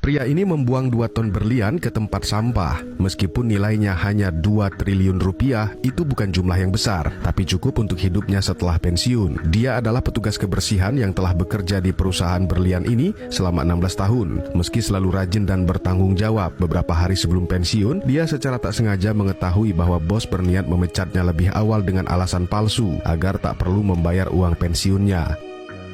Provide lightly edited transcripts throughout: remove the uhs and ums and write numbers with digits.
Pria ini membuang 2 ton berlian ke tempat sampah. Meskipun nilainya hanya 2 triliun rupiah, itu bukan jumlah yang besar, tapi cukup untuk hidupnya setelah pensiun. Dia adalah petugas kebersihan yang telah bekerja di perusahaan berlian ini selama 16 tahun. Meski selalu rajin dan bertanggung jawab, beberapa hari sebelum pensiun, dia secara tak sengaja mengetahui bahwa bos berniat memecatnya lebih awal dengan alasan palsu agar tak perlu membayar uang pensiunnya.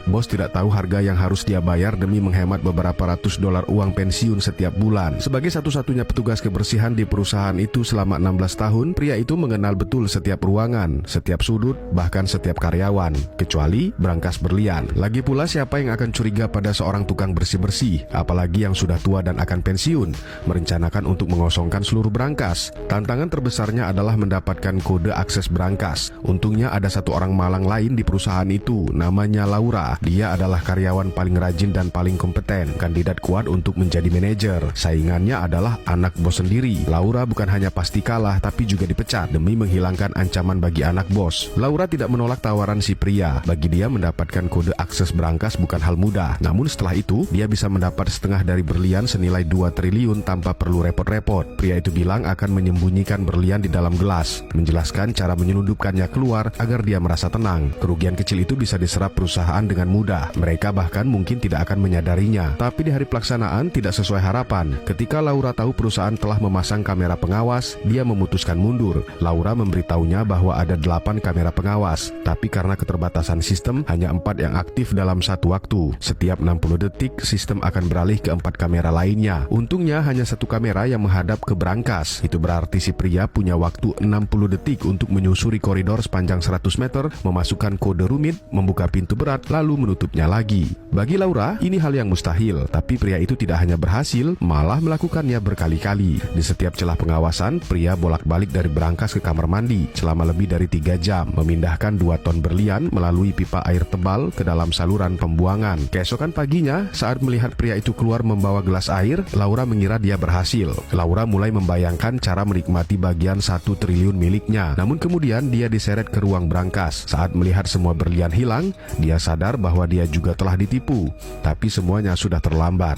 Bos tidak tahu harga yang harus dia bayar demi menghemat beberapa ratus dolar uang pensiun setiap bulan. Sebagai satu-satunya petugas kebersihan di perusahaan itu selama 16 tahun, pria itu mengenal betul setiap ruangan, setiap sudut, bahkan setiap karyawan, kecuali brankas berlian. Lagi pula siapa yang akan curiga pada seorang tukang bersih-bersih, apalagi yang sudah tua dan akan pensiun, merencanakan untuk mengosongkan seluruh brankas. Tantangan terbesarnya adalah mendapatkan kode akses brankas. Untungnya ada satu orang malang lain di perusahaan itu, namanya Laura. Dia adalah karyawan paling rajin dan paling kompeten, kandidat kuat untuk menjadi manajer. Saingannya adalah anak bos sendiri. Laura bukan hanya pasti kalah, tapi juga dipecat demi menghilangkan ancaman bagi anak bos. Laura tidak menolak tawaran si pria. Bagi dia mendapatkan kode akses brankas bukan hal mudah. Namun setelah itu, dia bisa mendapat setengah dari berlian senilai 2 triliun tanpa perlu repot-repot. Pria itu bilang akan menyembunyikan berlian di dalam gelas, menjelaskan cara menyelundupkannya keluar agar dia merasa tenang. Kerugian kecil itu bisa diserap perusahaan dengan mudah. Mereka bahkan mungkin tidak akan menyadarinya. Tapi di hari pelaksanaan tidak sesuai harapan. Ketika Laura tahu perusahaan telah memasang kamera pengawas, dia memutuskan mundur. Laura memberitahunya bahwa ada 8 kamera pengawas, tapi karena keterbatasan sistem, hanya 4 yang aktif dalam satu waktu. Setiap 60 detik, sistem akan beralih ke 4 kamera lainnya. Untungnya hanya 1 kamera yang menghadap ke brankas. Itu berarti si pria punya waktu 60 detik untuk menyusuri koridor sepanjang 100 meter, memasukkan kode rumit, membuka pintu berat, lalu menutupnya lagi. Bagi Laura, ini hal yang mustahil, tapi pria itu tidak hanya berhasil, malah melakukannya berkali-kali. Di setiap celah pengawasan, pria bolak-balik dari brankas ke kamar mandi selama lebih dari 3 jam, memindahkan 2 ton berlian melalui pipa air tebal ke dalam saluran pembuangan. Keesokan paginya, saat melihat pria itu keluar membawa gelas air, Laura mengira dia berhasil. Laura mulai membayangkan cara menikmati bagian 1 triliun miliknya. Namun kemudian dia diseret ke ruang brankas. Saat melihat semua berlian hilang, dia sadar bahwa dia juga telah ditipu, tapi semuanya sudah terlambat.